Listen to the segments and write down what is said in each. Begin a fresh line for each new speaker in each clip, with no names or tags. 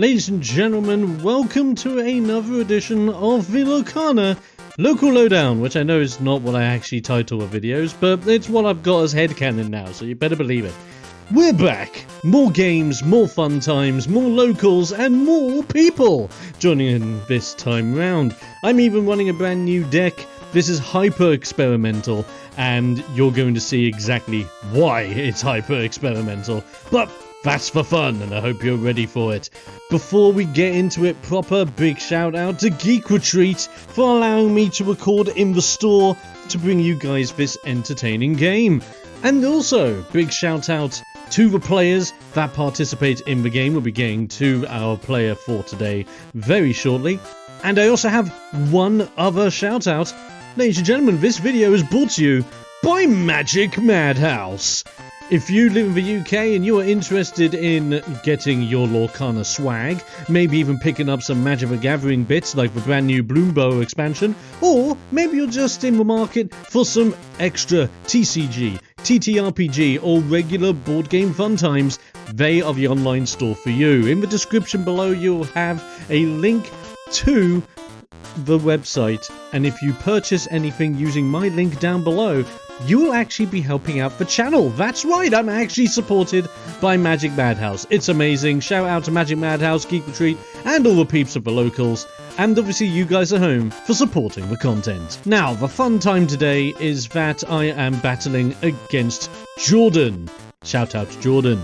Ladies and gentlemen, welcome to another edition of the Lorcana Local Lowdown, which I know is not what I actually title the videos, but it's what I've got as headcanon now, so you better believe it. We're back! More games, more fun times, more locals, and more people joining in this time round. I'm even running a brand new deck. This is hyper-experimental, and you're going to see exactly why it's hyper-experimental. But that's for fun, and I hope you're ready for it. Before we get into it proper, big shout out to Geek Retreat for allowing me to record in the store to bring you guys this entertaining game. And also, big shout out to the players that participate in the game. We'll be getting to our player for today very shortly. And I also have one other shout out. Ladies and gentlemen, this video is brought to you by Magic Madhouse. If you live in the UK and you are interested in getting your Lorcana swag, maybe even picking up some Magic the Gathering bits like the brand new Bloombow expansion, or maybe you're just in the market for some extra TCG, TTRPG, or regular board game fun times, they are the online store for you. In the description below you'll have a link to the website, and if you purchase anything using my link down below, you will actually be helping out the channel. That's right, I'm actually supported by Magic Madhouse. It's amazing. Shout out to Magic Madhouse, Geek Retreat, and all the peeps of the locals, and obviously you guys at home for supporting the content. Now, the fun time today is that I am battling against Jordan. Shout out to Jordan.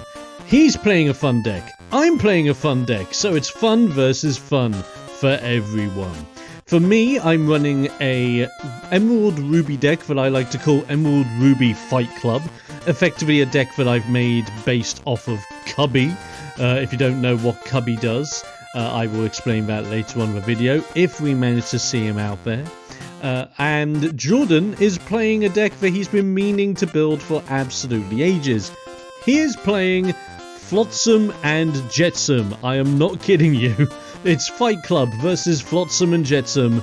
He's playing a fun deck. I'm playing a fun deck, so it's fun versus fun for everyone. For me, I'm running a Emerald Ruby deck that I like to call Emerald Ruby Fight Club. Effectively a deck that I've made based off of Cubby. If you don't know what Cubby does, I will explain that later on in the video, if we manage to see him out there. And Jordan is playing a deck that he's been meaning to build for absolutely ages. He is playing Flotsam and Jetsam. I am not kidding you. It's Fight Club versus Flotsam and Jetsam.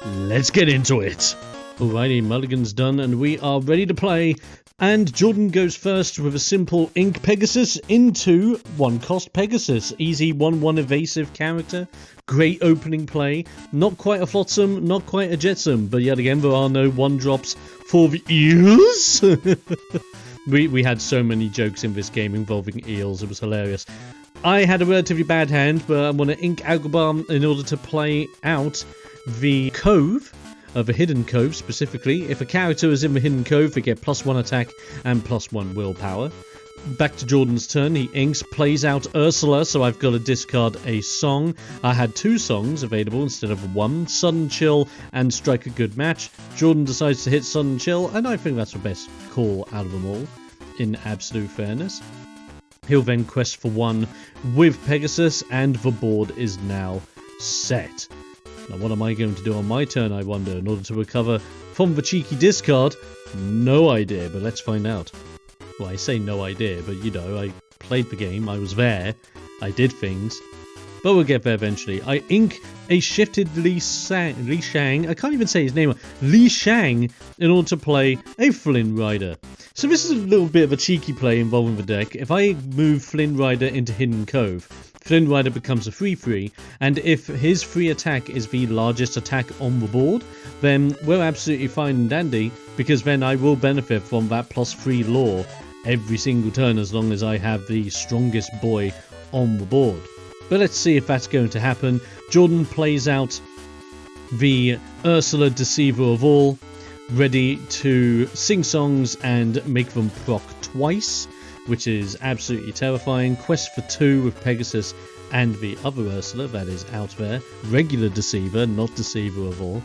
Let's get into it. Alrighty, mulligan's done and we are ready to play. And Jordan goes first with a simple Ink Pegasus into 1-cost Pegasus. Easy 1/1 evasive character. Great opening play. Not quite a Flotsam, not quite a Jetsam, but yet again there are no 1-drops for the eels. We had so many jokes in this game involving eels, it was hilarious. I had a relatively bad hand, but I'm going to Ink Agrabah in order to play out the Cove, the Hidden Cove specifically. If a character is in the Hidden Cove, they get +1 attack and +1 willpower. Back to Jordan's turn, he inks, plays out Ursula, so I've got to discard a song. I had 2 songs available instead of 1, Sudden Chill and Strike a Good Match. Jordan decides to hit Sudden Chill, and I think that's the best call out of them all, in absolute fairness. He'll then quest for 1 with Pegasus, and the board is now set. Now what am I going to do on my turn, I wonder, in order to recover from the cheeky discard? No idea, but let's find out. Well, I say no idea, but you know, I played the game, I was there, I did things. But we'll get there eventually. I ink a shifted Li Shang, I can't even say his name, Li Shang, in order to play a Flynn Rider. So this is a little bit of a cheeky play involving the deck. If I move Flynn Rider into Hidden Cove, Flynn Rider becomes a 3/3, and if his free attack is the largest attack on the board, then we're absolutely fine and dandy, because then I will benefit from that +3 lore every single turn as long as I have the strongest boy on the board. But let's see if that's going to happen. Jordan plays out the Ursula Deceiver of All, ready to sing songs and make them proc twice, which is absolutely terrifying. Quest for 2 with Pegasus and the other Ursula that is out there. Regular Deceiver, not Deceiver of All.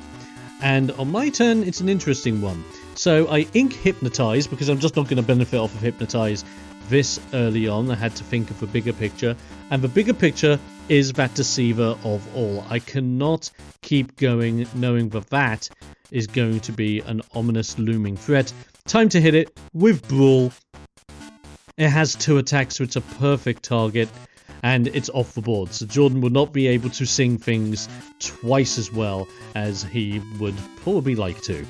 And on my turn, it's an interesting one. So I ink Hypnotize because I'm just not going to benefit off of Hypnotize this early on. I had to think of a bigger picture, and the bigger picture is that Deceiver of All. I cannot keep going knowing that is going to be an ominous looming threat. Time to hit it with Brawl. It has 2 attacks, so it's a perfect target, and it's off the board. So Jordan will not be able to sing things twice as well as he would probably like to.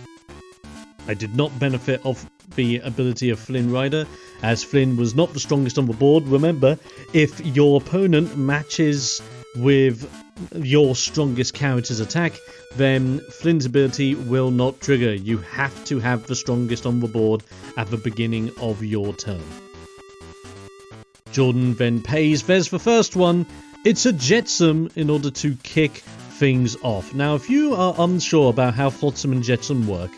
I did not benefit off the ability of Flynn Rider, as Flynn was not the strongest on the board. Remember, if your opponent matches with your strongest character's attack, then Flynn's ability will not trigger. You have to have the strongest on the board at the beginning of your turn. Jordan then pays. There's the first one. It's a Jetsam in order to kick things off. Now, if you are unsure about how Flotsam and Jetsam work,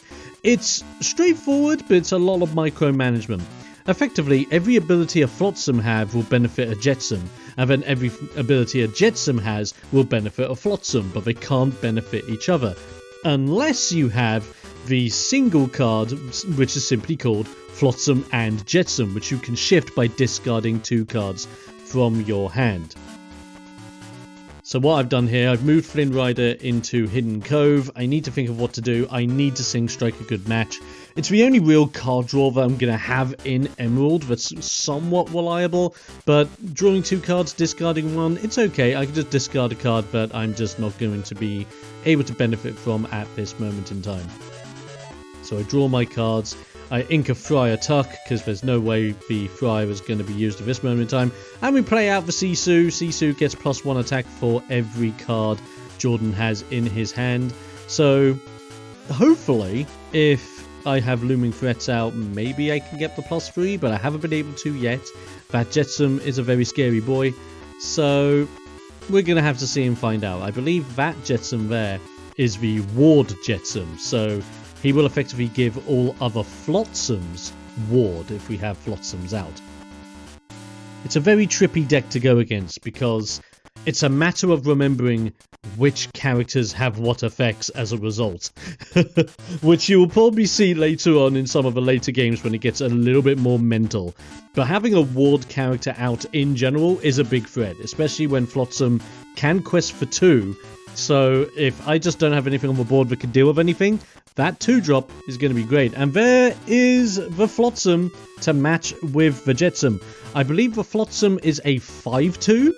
it's straightforward, but it's a lot of micromanagement. Effectively, every ability a Flotsam have will benefit a Jetsam, and then every ability a Jetsam has will benefit a Flotsam, but they can't benefit each other. Unless you have the single card, which is simply called Flotsam and Jetsam, which you can shift by discarding 2 cards from your hand. So what I've done here, I've moved Flynn Rider into Hidden Cove. I need to think of what to do. I need to sing Strike a Good Match. It's the only real card draw that I'm going to have in Emerald that's somewhat reliable, but drawing 2 cards, discarding 1, it's okay. I can just discard a card that I'm just not going to be able to benefit from at this moment in time. So I draw my cards. I ink a Friar Tuck, because there's no way the Friar is going to be used at this moment in time. And we play out the Sisu. Sisu gets +1 attack for every card Jordan has in his hand. So, hopefully, if I have Looming Threats out, maybe I can get the +3, but I haven't been able to yet. That Jetsam is a very scary boy, so we're going to have to see and find out. I believe that Jetsam there is the Ward Jetsam, so he will effectively give all other Flotsams ward if we have Flotsams out. It's a very trippy deck to go against because it's a matter of remembering which characters have what effects as a result. Which you will probably see later on in some of the later games when it gets a little bit more mental. But having a ward character out in general is a big threat, especially when Flotsam can quest for 2. So if I just don't have anything on the board that can deal with anything, that 2-drop is going to be great. And there is the Flotsam to match with the Jetsam. I believe the Flotsam is a 5/2.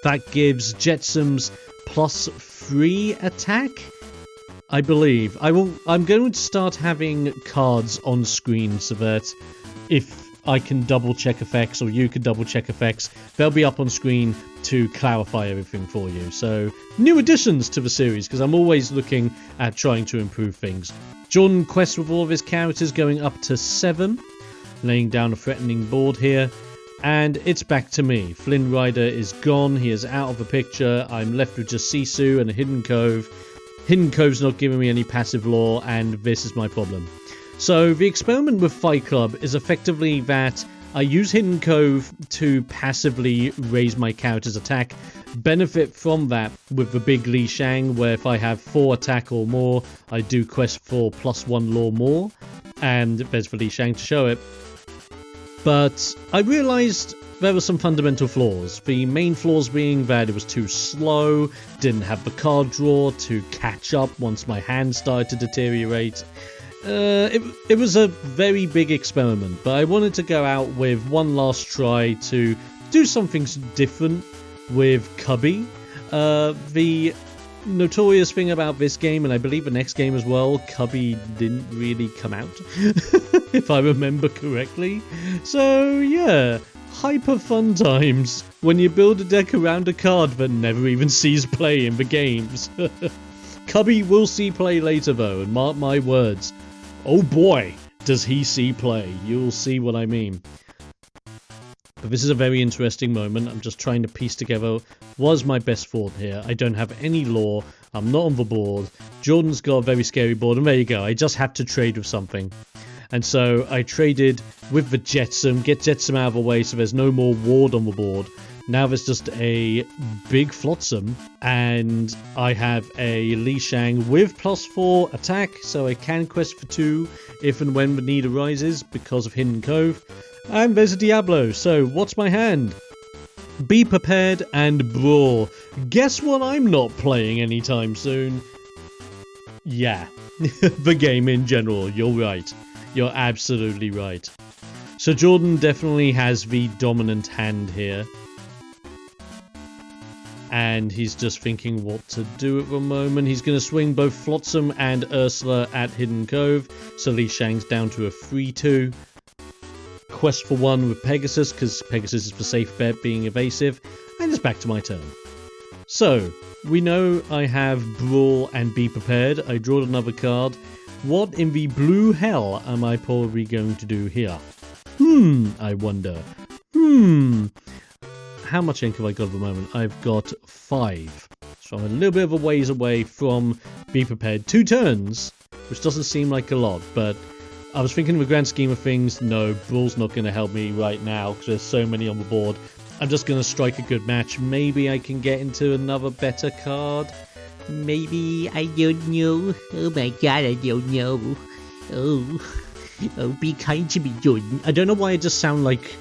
That gives Jetsams +3 attack, I believe. I'm going to start having cards on screen so that if I can double check effects or you can double check effects, they'll be up on screen to clarify everything for you. So new additions to the series, because I'm always looking at trying to improve things. Jordan quests with all of his characters going up to 7, laying down a threatening board here. And it's back to me. Flynn Rider is gone. He is out of the picture. I'm left with just Sisu and a Hidden Cove. Hidden Cove's not giving me any passive lore, and this is my problem. So the experiment with Fight Club is effectively that I use Hidden Cove to passively raise my character's attack, benefit from that with the big Li Shang, where if I have 4 attack or more, I do quest for +1 lore more, and there's the Li Shang to show it. But I realised there were some fundamental flaws. The main flaws being that it was too slow, didn't have the card draw to catch up once my hand started to deteriorate. It was a very big experiment, but I wanted to go out with one last try to do something different with Cubby. The notorious thing about this game, and I believe the next game as well, Cubby didn't really come out, if I remember correctly. So yeah, hyper fun times when you build a deck around a card that never even sees play in the games. Cubby will see play later though, and mark my words, oh boy, does he see play. You'll see what I mean. But this is a very interesting moment. I'm just trying to piece together, was my best thought here? I don't have any lore. I'm not on the board. Jordan's got a very scary board, and there you go. I just had to trade with something. And so I traded with the Jetsam, get Jetsam out of the way so there's no more ward on the board. Now there's just a big Flotsam, and I have a Li Shang with +4 attack, so I can quest for 2 if and when the need arises because of Hidden Cove. And there's a Diablo, so what's my hand? Be prepared and brawl. Guess what I'm not playing anytime soon? Yeah, the game in general, you're right. You're absolutely right. So Jordan definitely has the dominant hand here. And he's just thinking what to do at the moment. He's going to swing both Flotsam and Ursula at Hidden Cove. So Li Shang's down to a 3/2. Quest for 1 with Pegasus, because Pegasus is the safe bet being evasive. And it's back to my turn. So, we know I have Brawl and Be Prepared. I drawed another card. What in the blue hell am I probably going to do here? I wonder. How much ink have I got at the moment? I've got 5. So I'm a little bit of a ways away from Be Prepared. 2 turns, which doesn't seem like a lot, but I was thinking in the grand scheme of things, no, Brawl's not going to help me right now because there's so many on the board. I'm just going to strike a good match. Maybe I can get into another better card.
Maybe, I don't know. Oh my god, I don't know. Oh, be kind to me, Jordan.
I don't know why I just sound like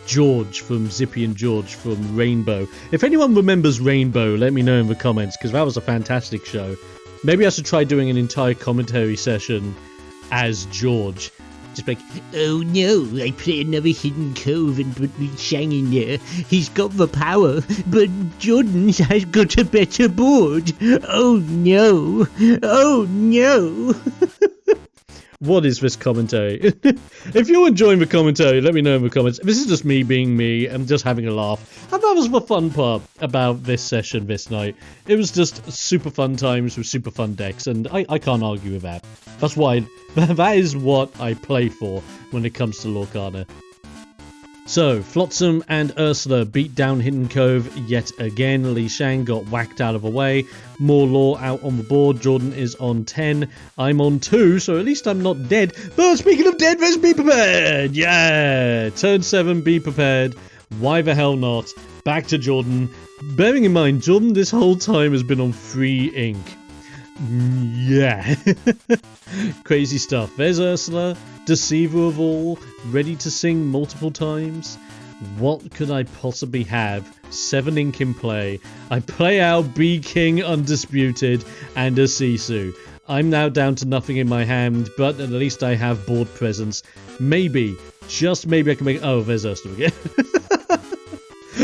George from Zippy and George from Rainbow. If anyone remembers Rainbow, let me know in the comments, because that was a fantastic show. Maybe I should try doing an entire commentary session as George.
Just like, oh no, I play another hidden cove and put Li Shang in there. He's got the power, but Jordan has got a better board. Oh no, oh no.
What is this commentary? If you're enjoying the commentary, let me know in the comments. This is just me being me. I'm just having a laugh. And that was the fun part about this session this night. It was just super fun times with super fun decks, and I can't argue with that. That's why, that is what I play for when it comes to Lorcana. So, Flotsam and Ursula beat down Hidden Cove yet again. Li Shang got whacked out of the way. More lore out on the board. Jordan is on 10. I'm on 2, so at least I'm not dead. But speaking of dead, let's be prepared! Yeah! Turn 7, be prepared. Why the hell not? Back to Jordan. Bearing in mind, Jordan this whole time has been on free ink. Yeah. Crazy stuff. There's Ursula, deceiver of all, ready to sing multiple times. What could I possibly have? 7 ink in play. I play out Be King Undisputed and a Sisu. I'm now down to nothing in my hand, but at least I have board presence. Maybe, just maybe I can make... Oh, there's Ursula again.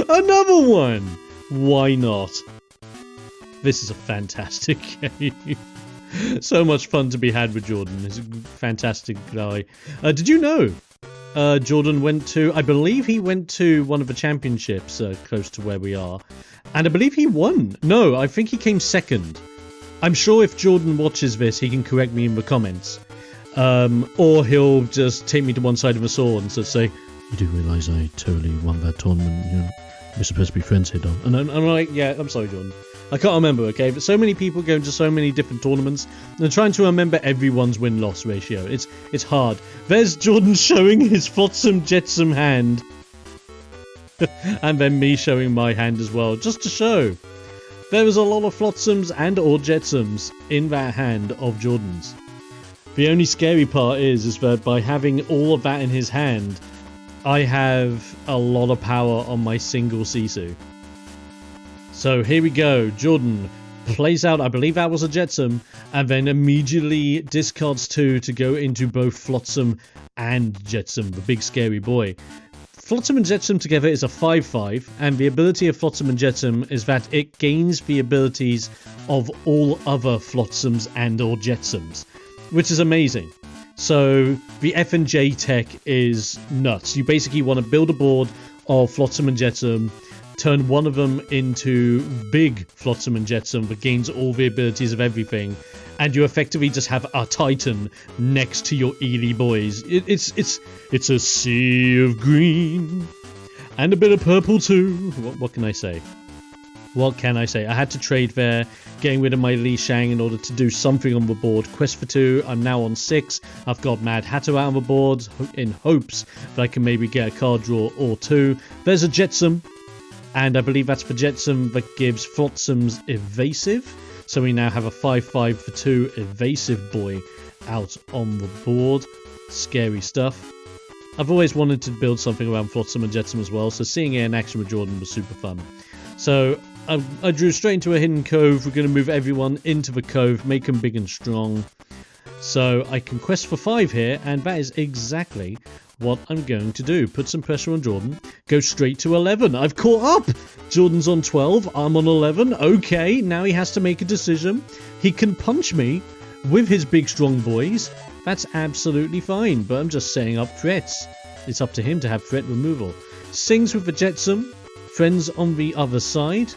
Another one! Why not? This is a fantastic game. So much fun to be had with Jordan. He's a fantastic guy. Did you know Jordan went to... I believe he went to one of the championships close to where we are. And I believe he won. No, I think he came second. I'm sure if Jordan watches this, he can correct me in the comments. Or he'll just take me to one side of the sword and say, you do realise I totally won that tournament, you know? We're supposed to be friends here, Don. And I'm like, yeah, I'm sorry, Jordan. I can't remember, okay? But so many people going to so many different tournaments and trying to remember everyone's win-loss ratio. It's hard. There's Jordan showing his Flotsam Jetsam hand. And then me showing my hand as well, just to show. There was a lot of Flotsams and or Jetsams in that hand of Jordan's. The only scary part is that by having all of that in his hand, I have a lot of power on my single Sisu. So here we go. Jordan plays out, I believe that was a Jetsam, and then immediately discards 2 to go into both Flotsam and Jetsam, the big scary boy. Flotsam and Jetsam together is a 5-5, and the ability of Flotsam and Jetsam is that it gains the abilities of all other Flotsams and or Jetsams, which is amazing. So the F&J tech is nuts. You basically want to build a board of Flotsam and Jetsam, turn one of them into big Flotsam and Jetsam that gains all the abilities of everything, and you effectively just have a Titan next to your EELY boys. It's a sea of green and a bit of purple too. What can I say? What can I say? I had to trade there, getting rid of my Li Shang in order to do something on the board. Quest for 2, I'm now on 6. I've got Mad Hatter out on the board in hopes that I can maybe get a card draw or 2. There's a Jetsam, and I believe that's the Jetsam that gives Flotsam's evasive. So we now have a 5-5 for 2 evasive boy out on the board. Scary stuff. I've always wanted to build something around Flotsam and Jetsam as well, so seeing it in action with Jordan was super fun. So I drew straight into a hidden cove. We're going to move everyone into the cove, make them big and strong. So I can quest for 5 here, and that is exactly what I'm going to do. Put some pressure on Jordan. Go straight to 11. I've caught up. Jordan's on 12. I'm on 11. Okay, now he has to make a decision. He can punch me with his big strong boys. That's absolutely fine, but I'm just setting up threats. It's up to him to have threat removal. Sings with the Jetsam. Friends on the other side.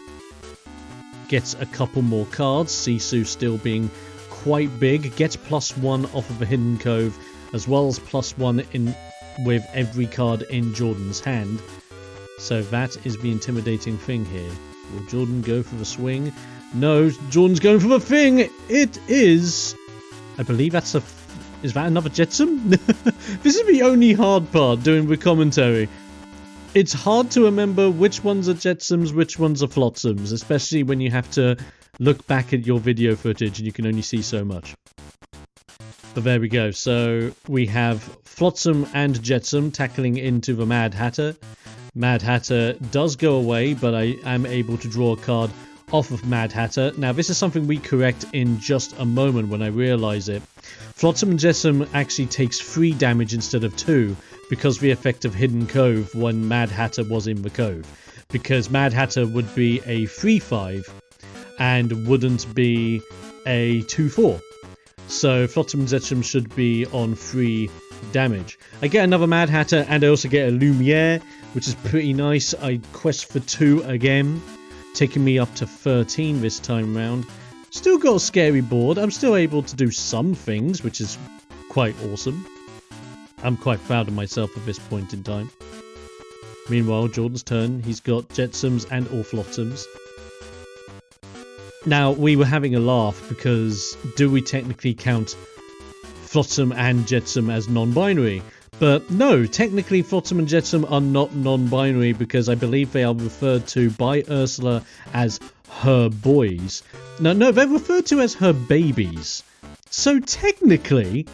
gets a couple more cards, Sisu still being quite big, gets +1 off of a hidden cove, as well as +1 in with every card in Jordan's hand. So that is the intimidating thing here. Will Jordan go for the swing? No, Jordan's going for the thing! It is... I believe that's a... Is that another Jetsam? This is the only hard part, doing the commentary. It's hard to remember which ones are Jetsams, which ones are Flotsams, especially when you have to look back at your video footage and you can only see so much. But there we go. So we have Flotsam and Jetsam tackling into the Mad Hatter. Mad Hatter does go away, but I am able to draw a card off of Mad Hatter. Now this is something we correct in just a moment when I realise it. Flotsam and Jetsam actually takes 3 damage instead of 2 because of the effect of Hidden Cove when Mad Hatter was in the cove. Because Mad Hatter would be a 3/5 and wouldn't be a 2/4. So Flotsam and Jetsam should be on 3 damage. I get another Mad Hatter and I also get a Lumiere, which is pretty nice. I quest for 2 again, taking me up to 13 this time round. Still got a scary board. I'm still able to do some things, which is quite awesome. I'm quite proud of myself at this point in time. Meanwhile, Jordan's turn. He's got Jetsams and all Flotsams. Now, we were having a laugh because do we technically count Flotsam and Jetsam as non-binary? But no, technically Flotsam and Jetsam are not non-binary because I believe they are referred to by Ursula as her boys. No, they're referred to as her babies. So technically,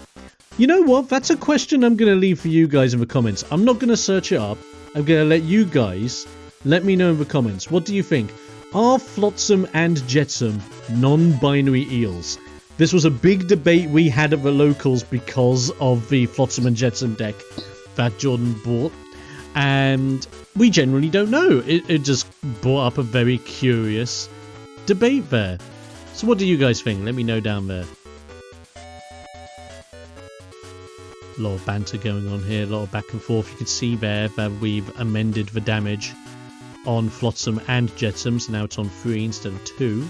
you know what? That's a question I'm going to leave for you guys in the comments. I'm not going to search it up. I'm going to let you guys let me know in the comments. What do you think? Are Flotsam and Jetsam non-binary eels? This was a big debate we had at the locals because of the Flotsam and Jetsam deck that Jordan bought. And we generally don't know. It just brought up a very curious debate there. So what do you guys think? Let me know down there. A lot of banter going on here, a lot of back and forth. You can see there that we've amended the damage on Flotsam and Jetsam, so now it's on 3 instead of 2.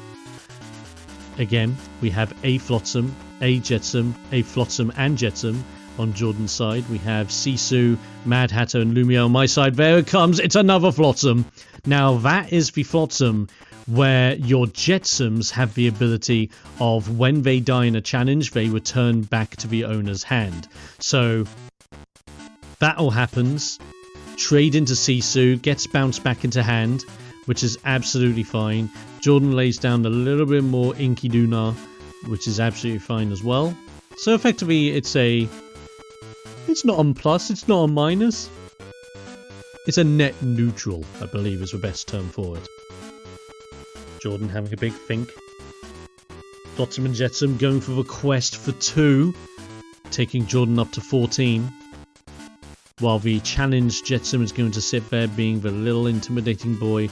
Again, we have a Flotsam, a Jetsam, a Flotsam and Jetsam on Jordan's side. We have Sisu, Mad Hatter and Lumiere on my side. There it comes, it's another Flotsam. Now that is the Flotsam where your Jetsams have the ability of when they die in a challenge, they return back to the owner's hand. So that all happens. Trade into Sisu, gets bounced back into hand, which is absolutely fine. Jordan lays down a little bit more Inky Duna, which is absolutely fine as well. So effectively it's not a plus, it's not a minus. It's a net neutral, I believe is the best term for it. Jordan having a big think. Flotsam and Jetsam going for the quest for 2, taking Jordan up to 14. While the challenged Jetsam is going to sit there being the little intimidating boy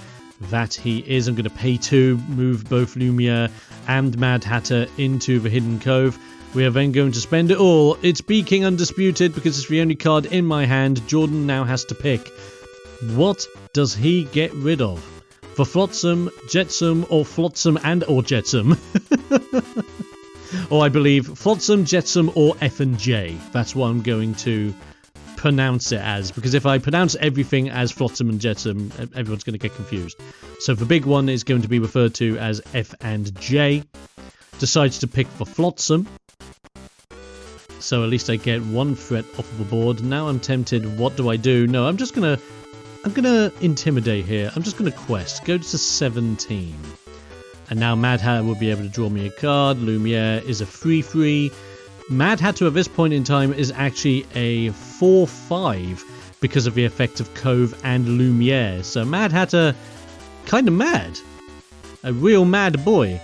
that he is. I'm going to pay 2, move both Lumiere and Mad Hatter into the Hidden Cove. We are then going to spend it all. It's King Undisputed because it's the only card in my hand. Jordan now has to pick. What does he get rid of? For Flotsam, Jetsam, or Flotsam and or Jetsam? Or I believe Flotsam, Jetsam, or F and J. That's what I'm going to pronounce it as, because if I pronounce everything as Flotsam and Jetsam, everyone's going to get confused. So the big one is going to be referred to as F and J. Decides to pick for Flotsam. So at least I get 1 threat off of the board. Now I'm tempted. What do I do? No, I'm gonna intimidate here. I'm just gonna quest. Go to 17. And now Mad Hatter will be able to draw me a card. Lumiere is a 3/3. Mad Hatter at this point in time is actually a 4/5 because of the effect of Cove and Lumiere. So Mad Hatter, kind of mad. A real mad boy.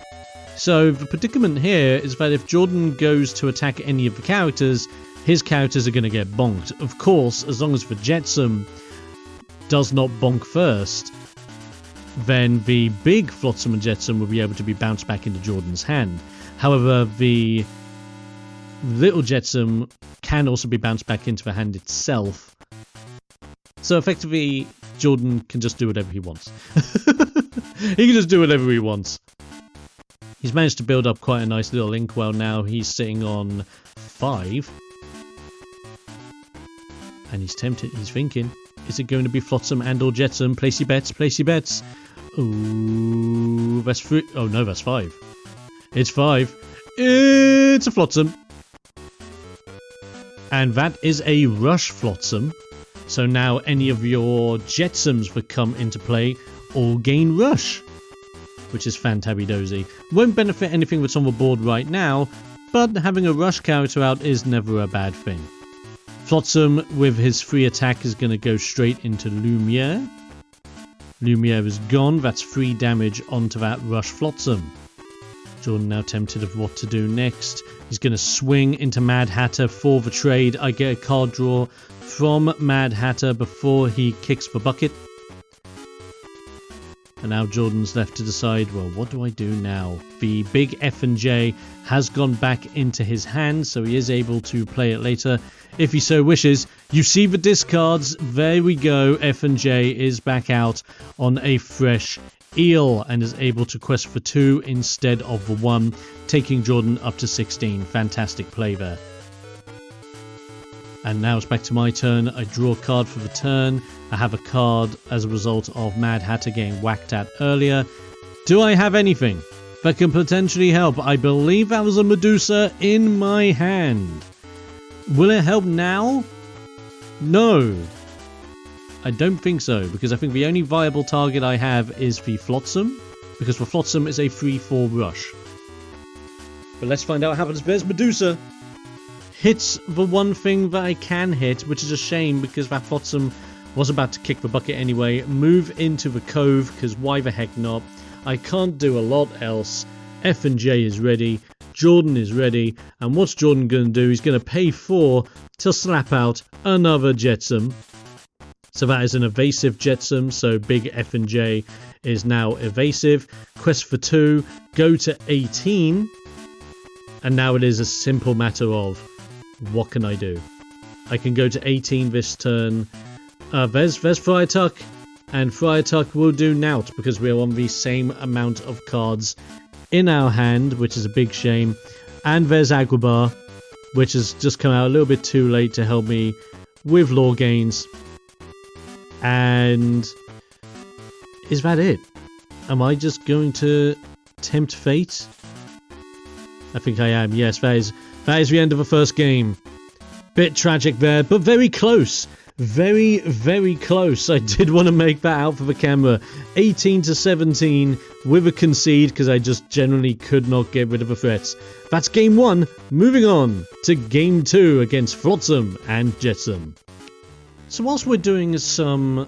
So the predicament here is that if Jordan goes to attack any of the characters, his characters are going to get bonked. Of course, as long as the Jetsam does not bonk first, then the big Flotsam and Jetsam will be able to be bounced back into Jordan's hand. However, the little Jetsam can also be bounced back into the hand itself. So effectively, Jordan can just do whatever he wants. He can just do whatever he wants. He's managed to build up quite a nice little inkwell now. He's sitting on 5. And he's tempted. He's thinking, is it going to be Flotsam and or Jetsam? Place your bets, place your bets. Ooh, that's 3. Oh no, that's 5. It's 5. It's a Flotsam. And that is a Rush Flotsam. So now any of your Jetsams that come into play all gain Rush, which is fantabby-dozy. Won't benefit anything that's on the board right now, but having a Rush character out is never a bad thing. Flotsam with his free attack is going to go straight into Lumiere. Lumiere is gone. That's 3 damage onto that Rush Flotsam. Jordan now tempted of what to do next. He's going to swing into Mad Hatter for the trade. I get a card draw from Mad Hatter before he kicks the bucket. And now Jordan's left to decide, well, what do I do now? The big F and J has gone back into his hand, so he is able to play it later if he so wishes. You see the discards. There we go. F and J is back out on a fresh eel and is able to quest for 2 instead of the 1, taking Jordan up to 16. Fantastic play there. And now it's back to my turn. I draw a card for the turn. I have a card as a result of Mad Hatter getting whacked at earlier. Do I have anything that can potentially help? I believe that was a Medusa in my hand. Will it help now? No. I don't think so, because I think the only viable target I have is the Flotsam, because the Flotsam is a 3-4 rush. But let's find out what happens. There's Medusa. Hits the one thing that I can hit, which is a shame because that Flotsam was about to kick the bucket anyway. Move into the cove, because why the heck not? I can't do a lot else. F and J is ready. Jordan is ready. And what's Jordan going to do? He's going to pay 4 to slap out another Jetsam. So that is an evasive Jetsam. So big F and J is now evasive. Quest for 2. Go to 18. And now it is a simple matter of, what can I do? I can go to 18 this turn. There's Friar Tuck. And Friar Tuck will do Nout because we are on the same amount of cards in our hand, which is a big shame. And there's Agrabah, which has just come out a little bit too late to help me with lore gains. And is that it? Am I just going to tempt fate? I think I am. Yes, that is the end of the first game. Bit tragic there, but very close. Very, very close. I did want to make that out for the camera. 18 to 17 with a concede because I just generally could not get rid of the threats. That's game 1. Moving on to game 2 against Flotsam and Jetsam. So whilst we're doing some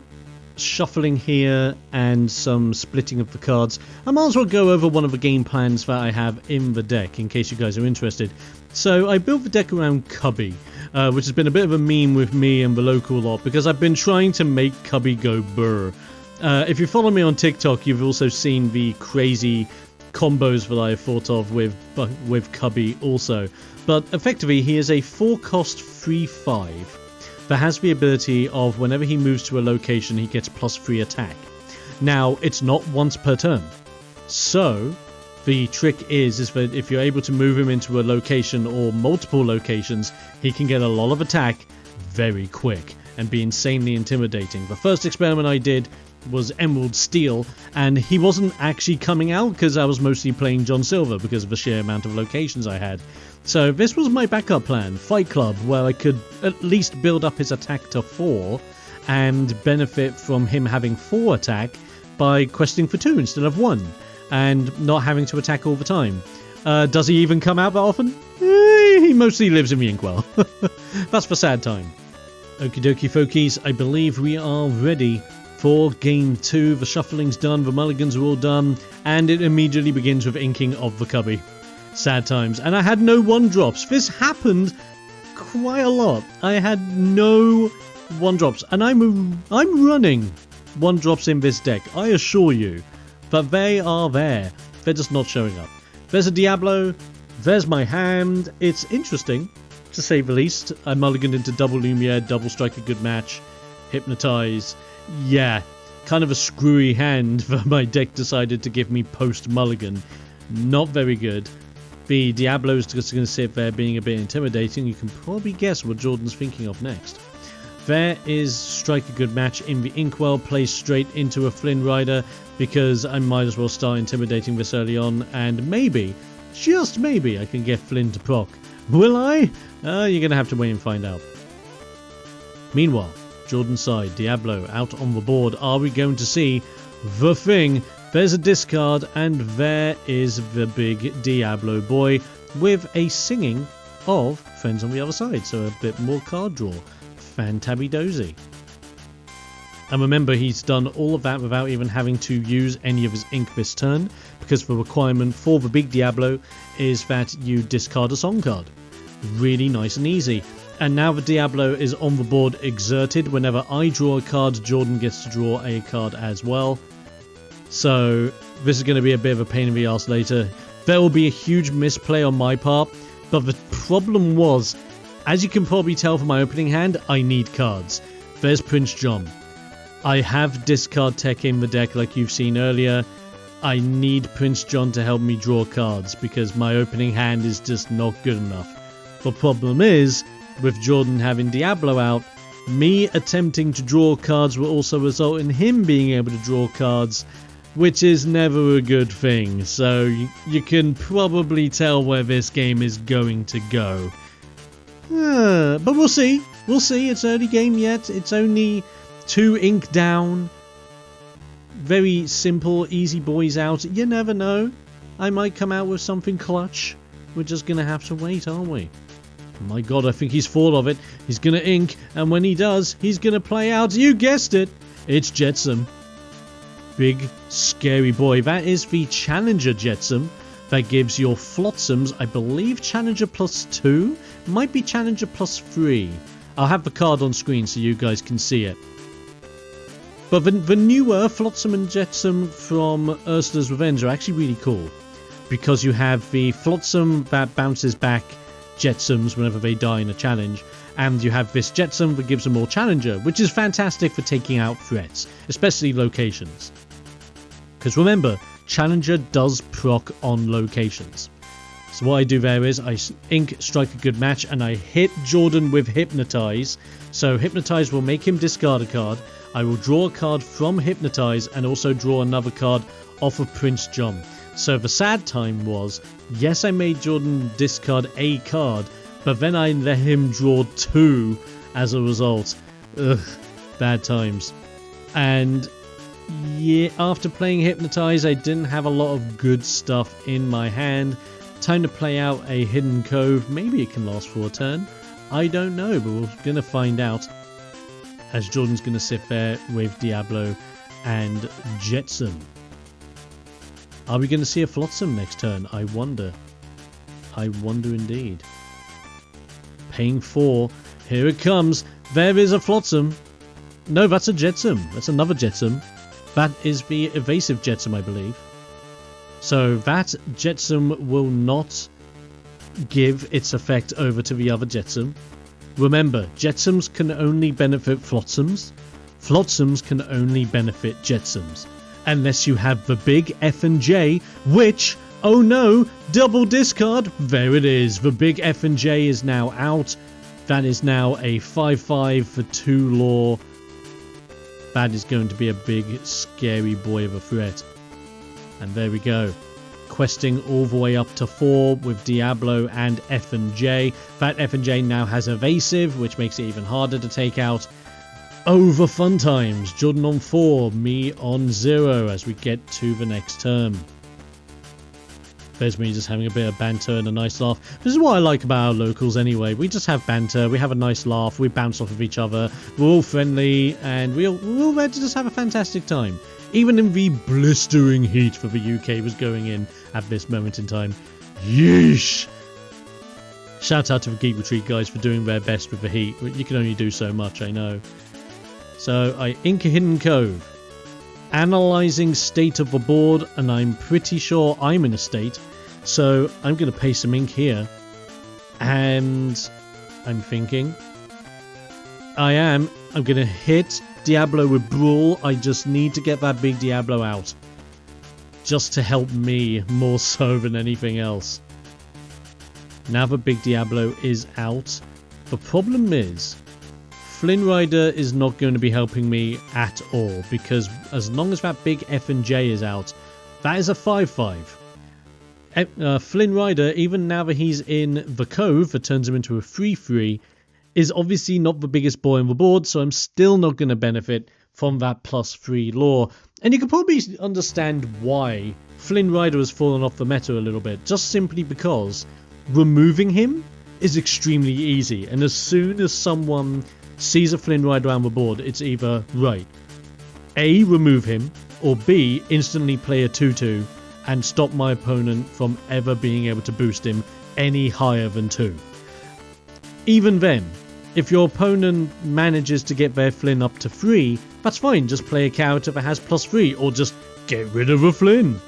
shuffling here and some splitting of the cards, I might as well go over one of the game plans that I have in the deck in case you guys are interested. So I built the deck around Cubby, which has been a bit of a meme with me and the local lot because I've been trying to make Cubby go burr. If you follow me on TikTok, you've also seen the crazy combos that I have thought of with Cubby also. But effectively, he is a 4-cost 3/5 that has the ability of whenever he moves to a location, he gets +3 attack. Now, it's not once per turn. So the trick is that if you're able to move him into a location or multiple locations, he can get a lot of attack very quick and be insanely intimidating. The first experiment I did was Emerald Steel, and he wasn't actually coming out because I was mostly playing John Silver because of the sheer amount of locations I had. So this was my backup plan, Fight Club, where I could at least build up his attack to 4 and benefit from him having 4 attack by questing for 2 instead of 1. And not having to attack all the time. Does he even come out that often? He mostly lives in the inkwell. That's the sad time. Okie dokie folkies, I believe we are ready for game 2. The shuffling's done, the mulligans are all done, and it immediately begins with inking of the Cubby. Sad times. And I had no 1-drops. This happened quite a lot. I had no 1-drops, and I'm running 1-drops in this deck, I assure you. But they are there. They're just not showing up. There's a Diablo. There's my hand. It's interesting, to say the least. I mulliganed into double Lumiere, double strike a good match, hypnotize. Yeah, kind of a screwy hand that my deck decided to give me post-mulligan. not very good. The Diablo's just going to sit there being a bit intimidating. You can probably guess what Jordan's thinking of next. There is Strike a Good Match in the Inkwell, placed straight into a Flynn Rider, because I might as well start intimidating this early on, and maybe, just maybe, I can get Flynn to proc. Will I? You're going to have to wait and find out. Meanwhile, Jordan's side, Diablo out on the board. Are we going to see the thing? There's a discard, and there is the big Diablo boy with a singing of Friends on the Other Side, so a bit more card draw. Fantabby-dozy. And remember, he's done all of that without even having to use any of his ink this turn, because the requirement for the big Diablo is that you discard a song card. Really nice and easy. And now the Diablo is on the board exerted. Whenever I draw a card, Jordan gets to draw a card as well. So this is going to be a bit of a pain in the arse later. There will be a huge misplay on my part, but the problem was, as you can probably tell from my opening hand, I need cards. There's Prince John. I have discard tech in the deck like you've seen earlier. I need Prince John to help me draw cards because my opening hand is just not good enough. The problem is, with Jordan having Diablo out, me attempting to draw cards will also result in him being able to draw cards, which is never a good thing. So you can probably tell where this game is going to go. But we'll see. We'll see. It's early game yet. It's only 2 ink down. Very simple, easy boys out. You never know. I might come out with something clutch. We're just going to have to wait, aren't we? My god, I think he's full of it. He's going to ink, and when he does, he's going to play out. You guessed it. It's Jetsam. Big, scary boy. That is the Challenger Jetsam. That gives your Flotsams, I believe, Challenger +2. Might be Challenger +3. I'll have the card on screen so you guys can see it. But the newer Flotsam and Jetsam from Ursula's Revenge are actually really cool. Because you have the Flotsam that bounces back Jetsams whenever they die in a challenge. And you have this Jetsam that gives them more Challenger, which is fantastic for taking out threats, especially locations. Because remember, Challenger does proc on locations. So what I do there is I ink Strike a Good Match and I hit Jordan with Hypnotize. So Hypnotize will make him discard a card. I will draw a card from Hypnotize and also draw another card off of Prince John. So the sad time was, yes, I made Jordan discard a card, but then I let him draw 2 as a result. Ugh, bad times. And yeah, after playing Hypnotize, I didn't have a lot of good stuff in my hand. Time to play out a Hidden Cove. Maybe it can last for a turn. I don't know, but we're going to find out. As Jordan's going to sit there with Diablo and Jetsam. Are we going to see a Flotsam next turn? I wonder. I wonder indeed. Paying 4. Here it comes. There is a Flotsam. No, that's a Jetsam. That's another Jetsam. That is the Evasive Jetsam, I believe. So that Jetsam will not give its effect over to the other Jetsam. Remember, Jetsams can only benefit Flotsams. Flotsams can only benefit Jetsams. Unless you have the big F and J, which, oh no, double discard. There it is. The big F and J is now out. That is now a 5/5 for 2 lore. That is going to be a big, scary boy of a threat. And there we go. Questing all the way up to 4 with Diablo and F and J. That F and J now has evasive, which makes it even harder to take out. Over fun times. Jordan on 4, me on 0 as we get to the next turn. There's me just having a bit of banter and a nice laugh. This is what I like about our locals anyway. We just have banter, we have a nice laugh, we bounce off of each other, we're all friendly, and we're all there to just have a fantastic time. Even in the blistering heat that the UK was going in at this moment in time. Yeesh! Shout out to the Geek Retreat guys for doing their best with the heat. You can only do so much, I know. So I ink a Hidden Cove. Analyzing state of the board, and I'm pretty sure I'm in a state. So I'm going to pay some ink here. And I'm thinking. I'm going to hit Diablo with Brawl. I just need to get that big Diablo out. just to help me more so than anything else. Now that Big Diablo is out, the problem is Flynn Rider is not going to be helping me at all, because as long as that big F and J is out, that is a 5-5. Flynn Rider, even now that he's in the Cove, that turns him into a 3-3, is obviously not the biggest boy on the board, so I'm still not going to benefit from that +3 lore. And you can probably understand why Flynn Rider has fallen off the meta a little bit, just simply because removing him is extremely easy, and as soon as someone sees a Flynn Rider on the board, it's either, right, A, remove him, or B, instantly play a 2-2 and stop my opponent from ever being able to boost him any higher than 2. Even then, if your opponent manages to get their Flynn up to 3, that's fine, just play a character that has +3, or just get rid of a Flynn.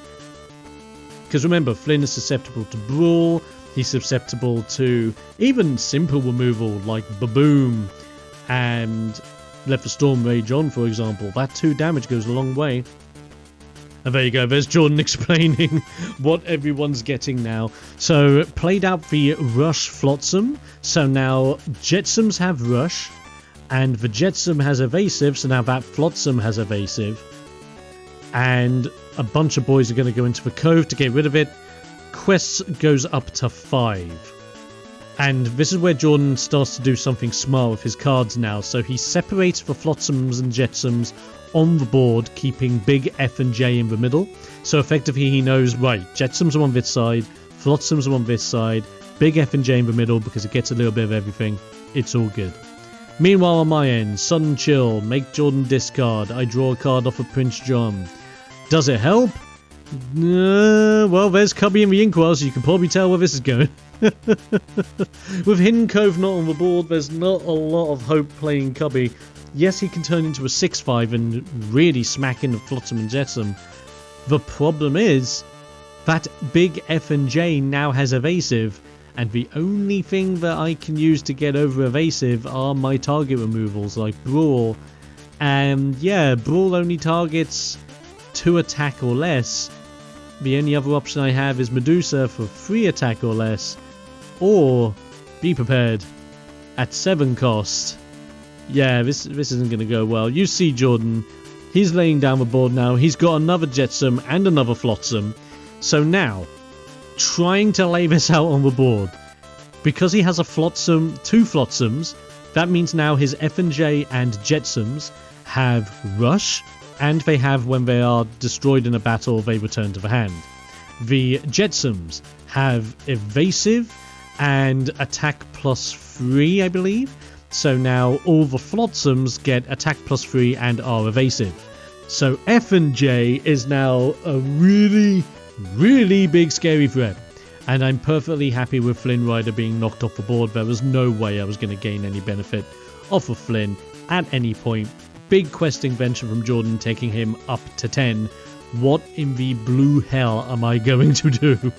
Because remember, Flynn is susceptible to Brawl, he's susceptible to even simple removal like Baboom, and let the Storm rage on, for example. That 2 damage goes a long way. And there you go, there's Jordan explaining what everyone's getting now. So, played out the Rush Flotsam. So now Jetsams have Rush, and the Jetsam has Evasive, so now that Flotsam has Evasive. And a bunch of boys are going to go into the Cove to get rid of it. Quests goes up to 5. And this is where Jordan starts to do something smart with his cards now. So he separates the Flotsams and Jetsams on the board, keeping big F and J in the middle. So effectively he knows, right, Jetsams are on this side, Flotsams are on this side, big F and J in the middle because it gets a little bit of everything. It's all good. Meanwhile on my end, Sudden Chill, make Jordan discard. I draw a card off of Prince John. Does it help? Well, there's Cubby in the Inkwell, so you can probably tell where this is going. With Hidden Cove not on the board, there's not a lot of hope playing Cubby. Yes, he can turn into a 6-5 and really smack into Flotsam and Jetsam. The problem is that big F and J now has Evasive, and the only thing that I can use to get over Evasive are my target removals like Brawl. And yeah, Brawl only targets 2 attack or less. The only other option I have is Medusa for 3 attack or less, or Be Prepared at 7 cost. Yeah, this isn't going to go well. You see Jordan, he's laying down the board now. He's got another Jetsam and another Flotsam. So now, trying to lay this out on the board, because he has a Flotsam, 2 Flotsams, that means now his F and J and Jetsams have Rush, and they have, when they are destroyed in a battle, they return to the hand. The Jetsams have Evasive and Attack +3, I believe. So now all the Flotsams get Attack +3 and are Evasive. So F and J is now a really, really big scary threat. And I'm perfectly happy with Flynn Rider being knocked off the board. There was no way I was going to gain any benefit off of Flynn at any point. Big questing venture from Jordan, taking him up to 10. What in the blue hell am I going to do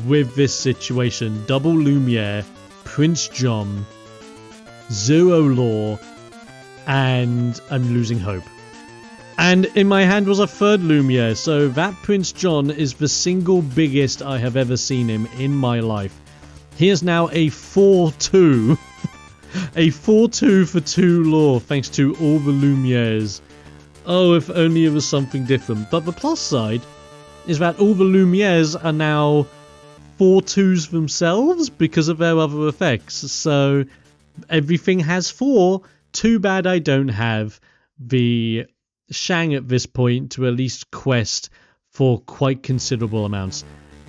with this situation? Double Lumiere, Prince John, 0 lore, and I'm losing hope. And in my hand was a 3rd Lumiere, so that Prince John is the single biggest I have ever seen him in my life. He is now a 4-2. A 4-2 for 2 lore, thanks to all the Lumieres. Oh, if only it was something different. But the plus side is that all the Lumieres are now 4-2s themselves because of their other effects. So everything has 4. Too bad I don't have the Shang at this point to at least quest for quite considerable amounts.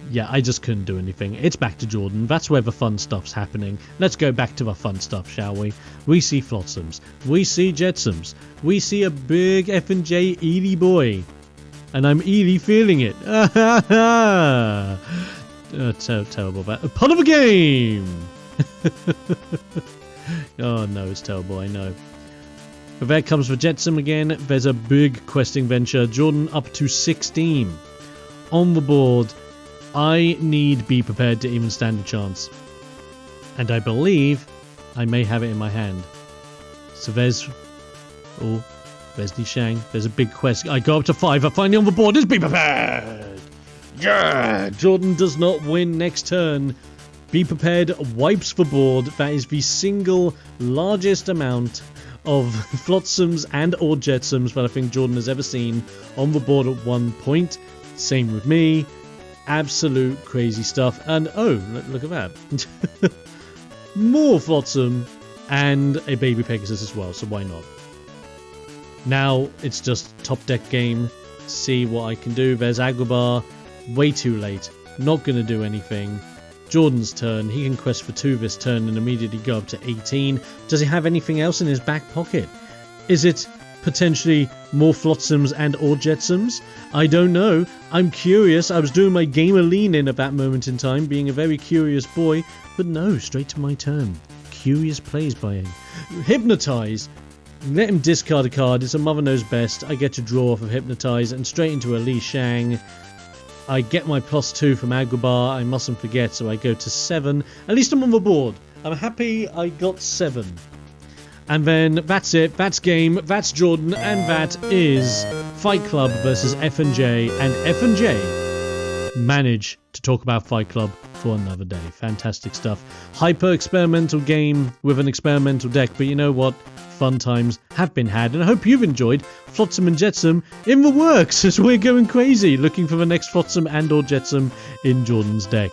Yeah, I just couldn't do anything. It's back to Jordan. That's where the fun stuff's happening. Let's go back to the fun stuff, shall we? We see Flotsams. We see Jetsams. We see a big F and J EELY boy. And I'm EELY feeling it. Terrible. A part of a game! Oh no, it's terrible, I know. But there comes the Jetsam again. There's a big questing venture. Jordan up to 16. On the board, I need Be Prepared to even stand a chance. And I believe I may have it in my hand. So there's... Oh, there's the Shang. There's a big quest. I go up to 5. I finally on the board. Is Be Prepared! Yeah, Jordan does not win next turn. Be prepared, wipes for board. That is the single largest amount of Flotsams and or Jetsams that I think Jordan has ever seen on the board at one point. Same with me. Absolute crazy stuff. And oh, look at that. More Flotsam and a baby Pegasus as well, so why not? Now it's just top deck game. See what I can do. There's Agrabah. Way too late. Not going to do anything. Jordan's turn. He can quest for 2 this turn and immediately go up to 18. Does he have anything else in his back pocket? Is it potentially more Flotsams and or Jetsams? I don't know. I'm curious. I was doing my gamer lean in at that moment in time, being a very curious boy. But no, straight to my turn. Curious plays by him. Hypnotize. Let him discard a card. It's a Mother Knows Best. I get to draw off of Hypnotize and straight into a Li Shang. I get my +2 from Agrabah. I mustn't forget, so I go to 7. At least I'm on the board. I'm happy I got 7. And then that's it. That's game. That's Jordan. And that is Fight Club versus F&J. And F&J manage to talk about Fight Club for another day. Fantastic stuff. Hyper experimental game with an experimental deck. But you know what? Fun times have been had, and I hope you've enjoyed Flotsam and Jetsam in the works as we're going crazy looking for the next Flotsam and or Jetsam in Jordan's deck.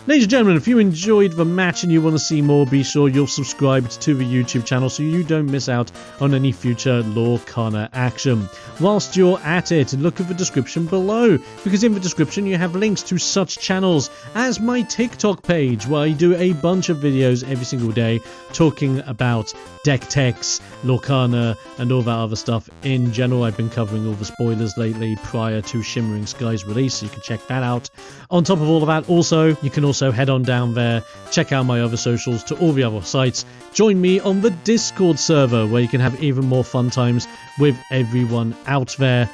Ladies and gentlemen, if you enjoyed the match and you want to see more, be sure you're subscribed to the YouTube channel so you don't miss out on any future Lorcana action. Whilst you're at it, look at the description below, because in the description you have links to such channels as my TikTok page, where I do a bunch of videos every single day talking about deck techs, Lorcana, and all that other stuff in general. I've been covering all the spoilers lately prior to Shimmering Skies release, so you can check that out. On top of all of that, also, you can also head on down there, check out my other socials to all the other sites. Join me on the Discord server, where you can have even more fun times with everyone out there.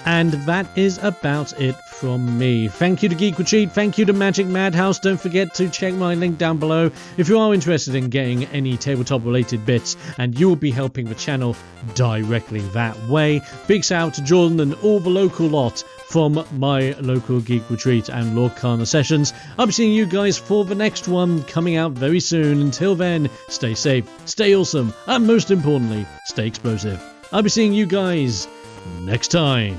And that is about it from me. Thank you to Geek Retreat. Thank you to Magic Madhouse. Don't forget to check my link down below if you are interested in getting any tabletop related bits, and you will be helping the channel directly that way. Big shout out to Jordan and all the local lot from my local Geek Retreat and Lorcana sessions. I'll be seeing you guys for the next one coming out very soon. Until then, stay safe, stay awesome, and most importantly, stay explosive. I'll be seeing you guys next time.